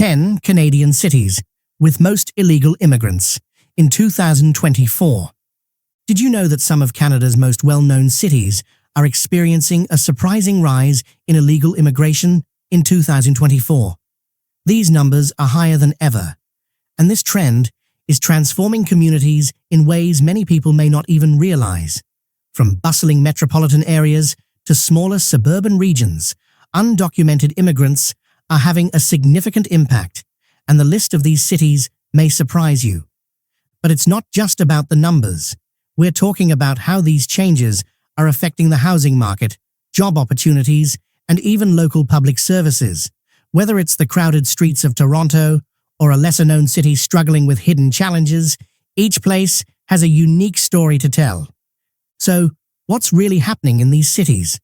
10 Canadian cities with most illegal immigrants in 2024. Did you know that some of Canada's most well-known cities are experiencing a surprising rise in illegal immigration in 2024? These numbers are higher than ever, and this trend is transforming communities in ways many people may not even realize. From bustling metropolitan areas to smaller suburban regions, undocumented immigrants are having a significant impact, and the list of these cities may surprise you. But it's not just about the numbers. We're talking about how these changes are affecting the housing market, job opportunities, and even local public services. Whether it's the crowded streets of Toronto or a lesser-known city struggling with hidden challenges, each place has a unique story to tell. So, what's really happening in these cities?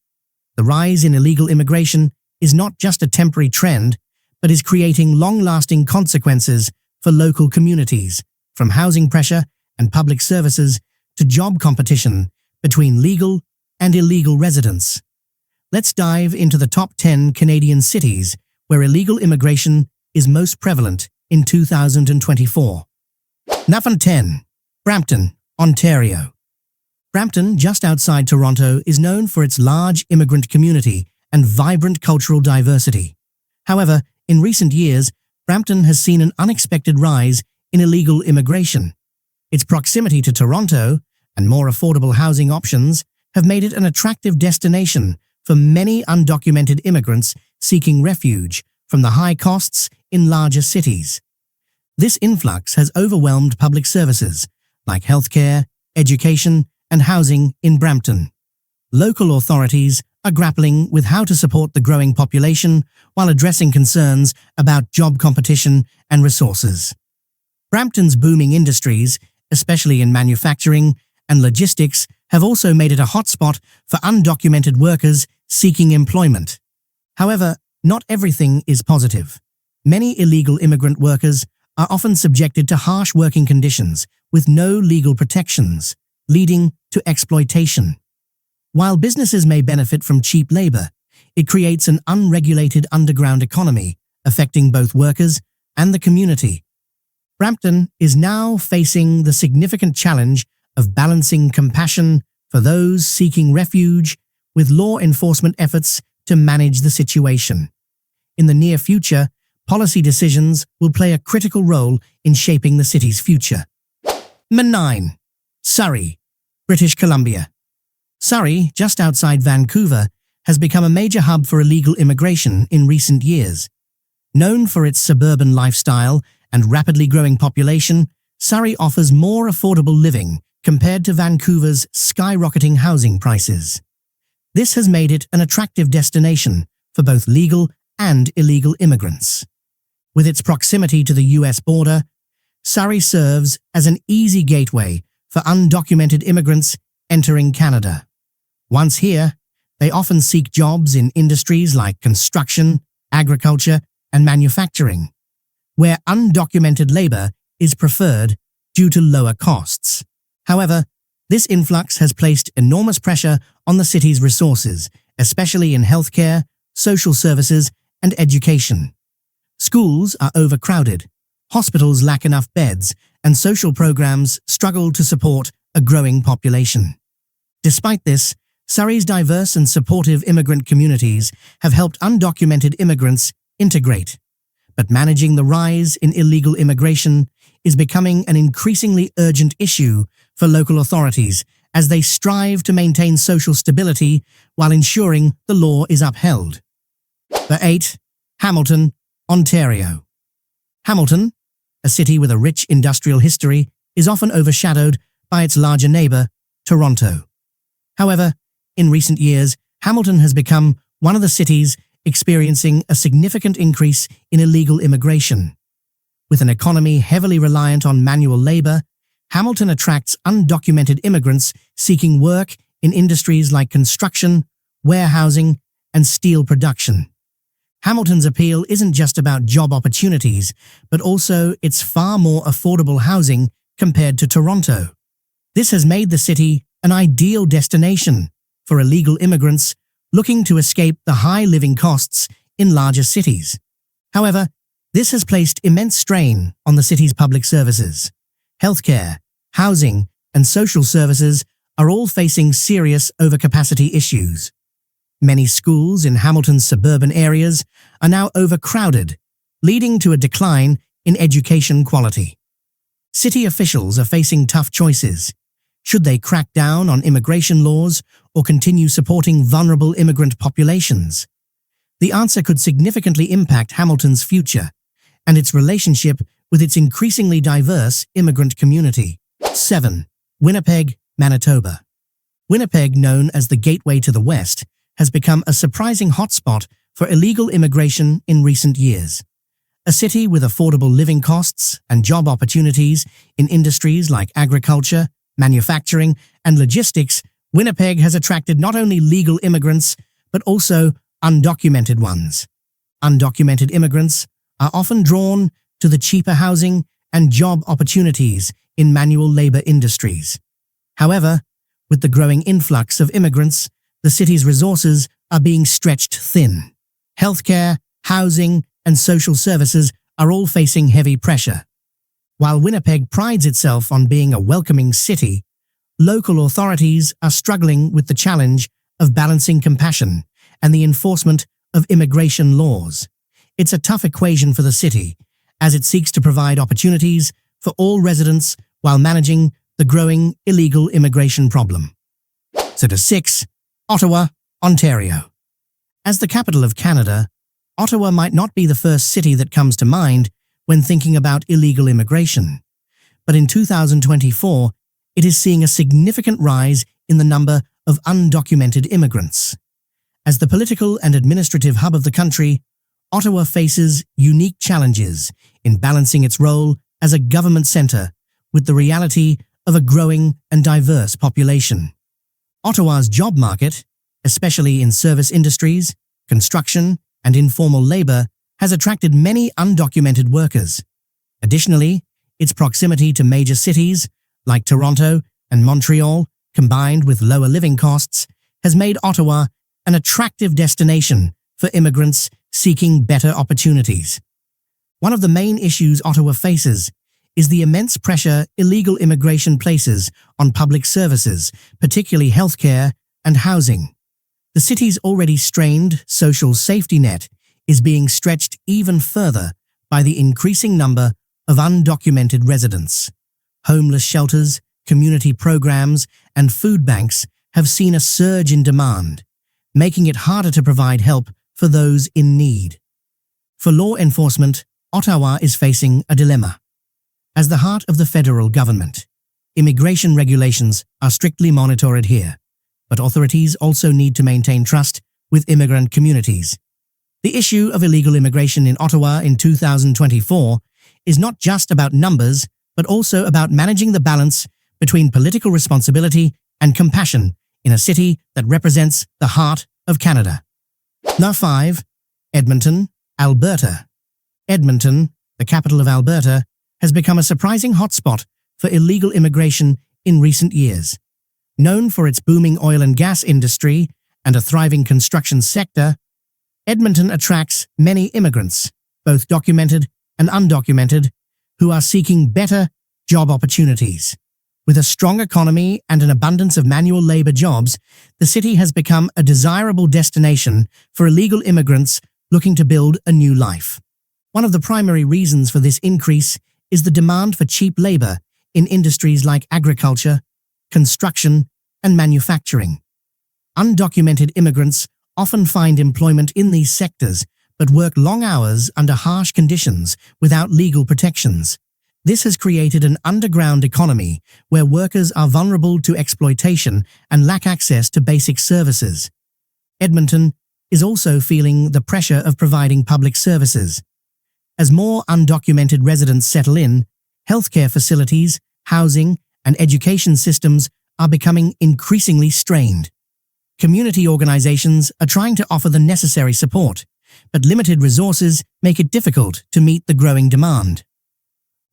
The rise in illegal immigration is not just a temporary trend, but is creating long-lasting consequences for local communities, from housing pressure and public services to job competition between legal and illegal residents. Let's dive into the top 10 Canadian cities where illegal immigration is most prevalent in 2024. Number 10. Brampton, Ontario. Brampton, just outside Toronto, is known for its large immigrant community and vibrant cultural diversity. However, in recent years, Brampton has seen an unexpected rise in illegal immigration. Its proximity to Toronto and more affordable housing options have made it an attractive destination for many undocumented immigrants seeking refuge from the high costs in larger cities. This influx has overwhelmed public services like healthcare, education, and housing in Brampton. Local authorities are grappling with how to support the growing population while addressing concerns about job competition and resources. Brampton's booming industries, especially in manufacturing and logistics, have also made it a hotspot for undocumented workers seeking employment. However, not everything is positive. Many illegal immigrant workers are often subjected to harsh working conditions with no legal protections, leading to exploitation. While businesses may benefit from cheap labor, it creates an unregulated underground economy affecting both workers and the community. Brampton is now facing the significant challenge of balancing compassion for those seeking refuge with law enforcement efforts to manage the situation. In the near future, policy decisions will play a critical role in shaping the city's future. Number 9. Surrey, British Columbia. Surrey, just outside Vancouver, has become a major hub for illegal immigration in recent years. Known for its suburban lifestyle and rapidly growing population, Surrey offers more affordable living compared to Vancouver's skyrocketing housing prices. This has made it an attractive destination for both legal and illegal immigrants. With its proximity to the US border, Surrey serves as an easy gateway for undocumented immigrants entering Canada. Once here, they often seek jobs in industries like construction, agriculture, and manufacturing, where undocumented labor is preferred due to lower costs. However, this influx has placed enormous pressure on the city's resources, especially in healthcare, social services, and education. Schools are overcrowded, hospitals lack enough beds, and social programs struggle to support a growing population. Despite this, Surrey's diverse and supportive immigrant communities have helped undocumented immigrants integrate. But managing the rise in illegal immigration is becoming an increasingly urgent issue for local authorities as they strive to maintain social stability while ensuring the law is upheld. Number 8. Hamilton, Ontario. Hamilton, a city with a rich industrial history, is often overshadowed by its larger neighbor, Toronto. However, in recent years, Hamilton has become one of the cities experiencing a significant increase in illegal immigration. With an economy heavily reliant on manual labor, Hamilton attracts undocumented immigrants seeking work in industries like construction, warehousing, and steel production. Hamilton's appeal isn't just about job opportunities, but also its far more affordable housing compared to Toronto. This has made the city an ideal destination for illegal immigrants looking to escape the high living costs in larger cities. However, This has placed immense strain on the city's public services. Healthcare, housing, and social services are all facing serious overcapacity issues. Many schools in Hamilton's suburban areas are now overcrowded, leading to a decline in education quality. City officials are facing tough choices. Should they crack down on immigration laws or continue supporting vulnerable immigrant populations? The answer could significantly impact Hamilton's future and its relationship with its increasingly diverse immigrant community. 7. Winnipeg, Manitoba. Winnipeg, known as the Gateway to the West, has become a surprising hotspot for illegal immigration in recent years. A city with affordable living costs and job opportunities in industries like agriculture, manufacturing, and logistics, Winnipeg has attracted not only legal immigrants, but also undocumented ones. Undocumented immigrants are often drawn to the cheaper housing and job opportunities in manual labor industries. However, with the growing influx of immigrants, the city's resources are being stretched thin. Healthcare, housing, and social services are all facing heavy pressure. While Winnipeg prides itself on being a welcoming city, local authorities are struggling with the challenge of balancing compassion and the enforcement of immigration laws. It's a tough equation for the city, as it seeks to provide opportunities for all residents while managing the growing illegal immigration problem. So to 6, Ottawa, Ontario. As the capital of Canada, Ottawa might not be the first city that comes to mind when thinking about illegal immigration. But in 2024, it is seeing a significant rise in the number of undocumented immigrants. As the political and administrative hub of the country, Ottawa faces unique challenges in balancing its role as a government centre with the reality of a growing and diverse population. Ottawa's job market, especially in service industries, construction, and informal labour, has attracted many undocumented workers. Additionally, its proximity to major cities like Toronto and Montreal, combined with lower living costs, has made Ottawa an attractive destination for immigrants seeking better opportunities. One of the main issues Ottawa faces is the immense pressure illegal immigration places on public services, particularly healthcare and housing. The city's already strained social safety net is being stretched even further by the increasing number of undocumented residents. Homeless shelters, community programs, and food banks have seen a surge in demand, making it harder to provide help for those in need. For law enforcement, Ottawa is facing a dilemma. As the heart of the federal government, immigration regulations are strictly monitored here, but authorities also need to maintain trust with immigrant communities. The issue of illegal immigration in Ottawa in 2024 is not just about numbers, but also about managing the balance between political responsibility and compassion in a city that represents the heart of Canada. Number 5. Edmonton, Alberta. Edmonton, the capital of Alberta, has become a surprising hotspot for illegal immigration in recent years. Known for its booming oil and gas industry and a thriving construction sector, Edmonton attracts many immigrants, both documented and undocumented, who are seeking better job opportunities. With a strong economy and an abundance of manual labor jobs, the city has become a desirable destination for illegal immigrants looking to build a new life. One of the primary reasons for this increase is the demand for cheap labor in industries like agriculture, construction, and manufacturing. Undocumented immigrants often find employment in these sectors, but work long hours under harsh conditions without legal protections. This has created an underground economy where workers are vulnerable to exploitation and lack access to basic services. Edmonton is also feeling the pressure of providing public services. As more undocumented residents settle in, healthcare facilities, housing, and education systems are becoming increasingly strained. Community organizations are trying to offer the necessary support, but limited resources make it difficult to meet the growing demand.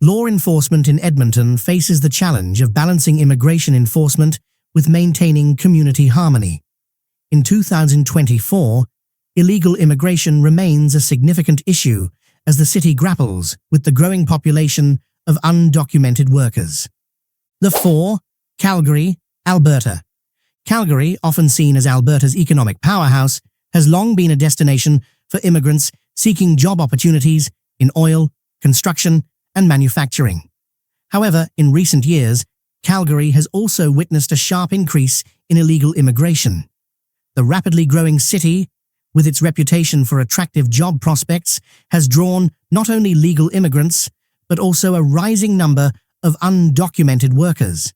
Law enforcement in Edmonton faces the challenge of balancing immigration enforcement with maintaining community harmony. In 2024, illegal immigration remains a significant issue as the city grapples with the growing population of undocumented workers. The 4. Calgary, Alberta. Calgary, often seen as Alberta's economic powerhouse, has long been a destination for immigrants seeking job opportunities in oil, construction, and manufacturing. However, in recent years, Calgary has also witnessed a sharp increase in illegal immigration. The rapidly growing city, with its reputation for attractive job prospects, has drawn not only legal immigrants, but also a rising number of undocumented workers.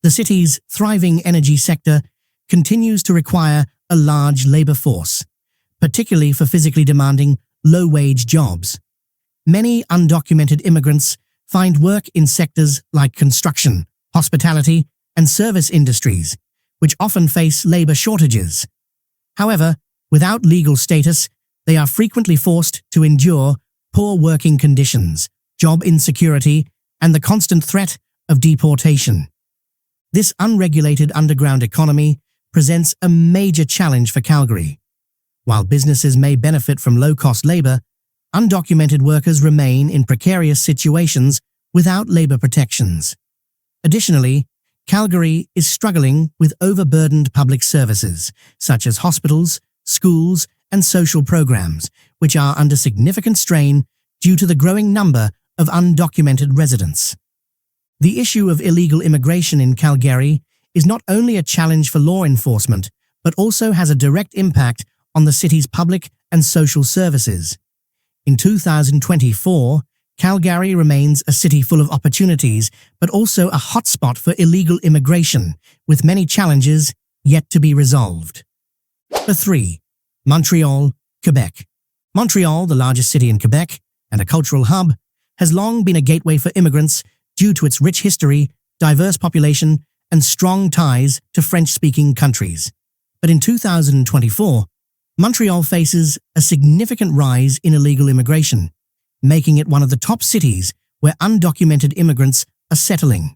The city's thriving energy sector continues to require a large labor force, particularly for physically demanding, low-wage jobs. Many undocumented immigrants find work in sectors like construction, hospitality, and service industries, which often face labor shortages. However, without legal status, they are frequently forced to endure poor working conditions, job insecurity, and the constant threat of deportation. This unregulated underground economy presents a major challenge for Calgary. While businesses may benefit from low-cost labor, undocumented workers remain in precarious situations without labor protections. Additionally, Calgary is struggling with overburdened public services, such as hospitals, schools, and social programs, which are under significant strain due to the growing number of undocumented residents. The issue of illegal immigration in Calgary is not only a challenge for law enforcement, but also has a direct impact on the city's public and social services. In 2024, Calgary remains a city full of opportunities, but also a hotspot for illegal immigration, with many challenges yet to be resolved. The 3. Montreal, Quebec. Montreal, the largest city in Quebec and a cultural hub, has long been a gateway for immigrants due to its rich history, diverse population, and strong ties to French-speaking countries. But in 2024, Montreal faces a significant rise in illegal immigration, making it one of the top cities where undocumented immigrants are settling.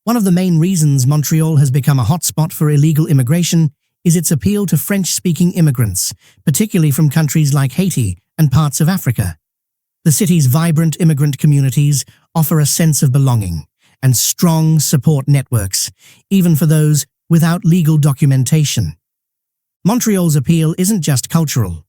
One of the main reasons Montreal has become a hotspot for illegal immigration is its appeal to French-speaking immigrants, particularly from countries like Haiti and parts of Africa. The city's vibrant immigrant communities offer a sense of belonging and strong support networks, even for those without legal documentation. Montreal's appeal isn't just cultural.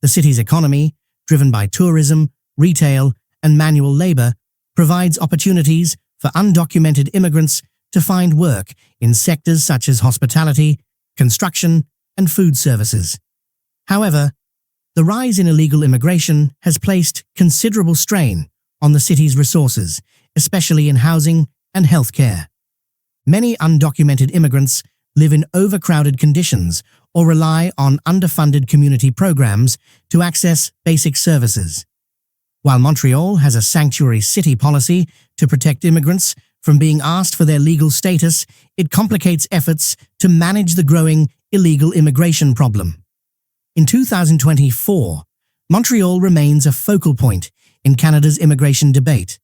The city's economy, driven by tourism, retail, and manual labor, provides opportunities for undocumented immigrants to find work in sectors such as hospitality, construction, and food services. However, the rise in illegal immigration has placed considerable strain on the city's resources, especially in housing and healthcare. Many undocumented immigrants live in overcrowded conditions or rely on underfunded community programs to access basic services. While Montreal has a sanctuary city policy to protect immigrants from being asked for their legal status, it complicates efforts to manage the growing illegal immigration problem. In 2024, Montreal remains a focal point in Canada's immigration debate.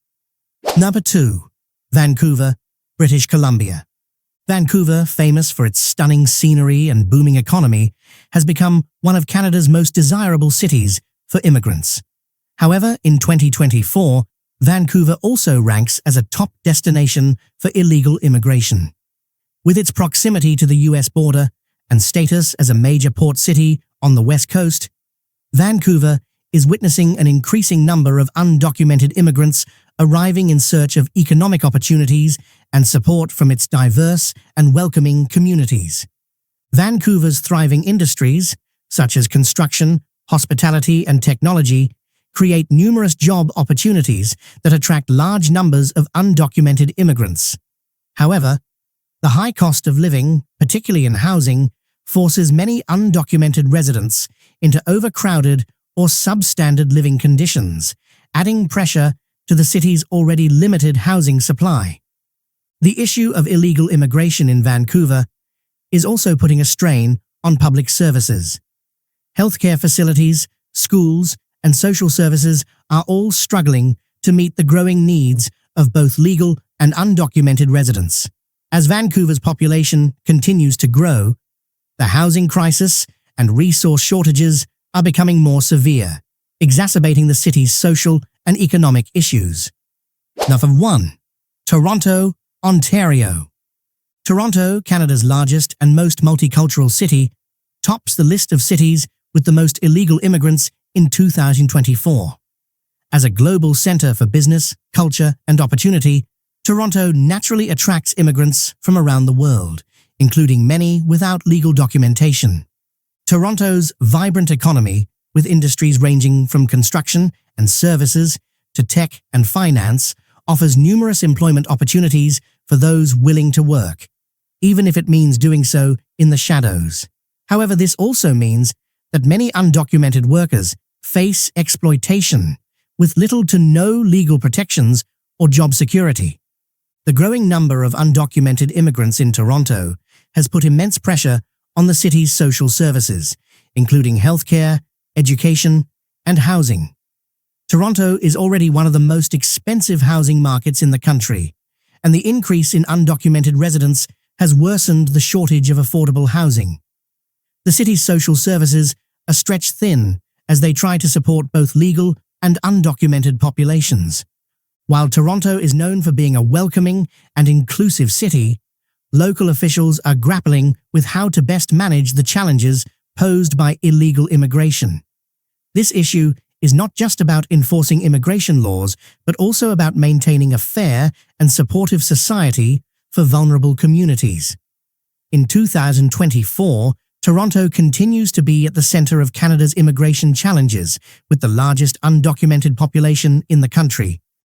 Number 2. Vancouver, British Columbia. Vancouver, famous for its stunning scenery and booming economy, has become one of Canada's most desirable cities for immigrants. However, in 2024, Vancouver also ranks as a top destination for illegal immigration. With its proximity to the US border and status as a major port city on the West Coast, Vancouver is witnessing an increasing number of undocumented immigrants arriving in search of economic opportunities and support from its diverse and welcoming communities. Vancouver's thriving industries, such as construction, hospitality, and technology, create numerous job opportunities that attract large numbers of undocumented immigrants. However, the high cost of living, particularly in housing, forces many undocumented residents into overcrowded or substandard living conditions, adding pressure to the city's already limited housing supply. The issue of illegal immigration in Vancouver is also putting a strain on public services. Healthcare facilities, schools, and social services are all struggling to meet the growing needs of both legal and undocumented residents. As Vancouver's population continues to grow, the housing crisis and resource shortages are becoming more severe, exacerbating the city's social and economic issues. Number 1. Toronto, Ontario. Toronto, Canada's largest and most multicultural city, tops the list of cities with the most illegal immigrants in 2024. As a global centre for business, culture, and opportunity, Toronto naturally attracts immigrants from around the world, including many without legal documentation. Toronto's vibrant economy, with industries ranging from construction and services to tech and finance, offers numerous employment opportunities for those willing to work, even if it means doing so in the shadows. However, this also means that many undocumented workers face exploitation with little to no legal protections or job security. The growing number of undocumented immigrants in Toronto has put immense pressure on the city's social services, including healthcare, education, and housing. Toronto is already one of the most expensive housing markets in the country, and the increase in undocumented residents has worsened the shortage of affordable housing. The city's social services are stretched thin as they try to support both legal and undocumented populations. While Toronto is known for being a welcoming and inclusive city, local officials are grappling with how to best manage the challenges posed by illegal immigration. This issue is not just about enforcing immigration laws, but also about maintaining a fair and supportive society for vulnerable communities. In 2024, Toronto continues to be at the centre of Canada's immigration challenges, with the largest undocumented population in the country.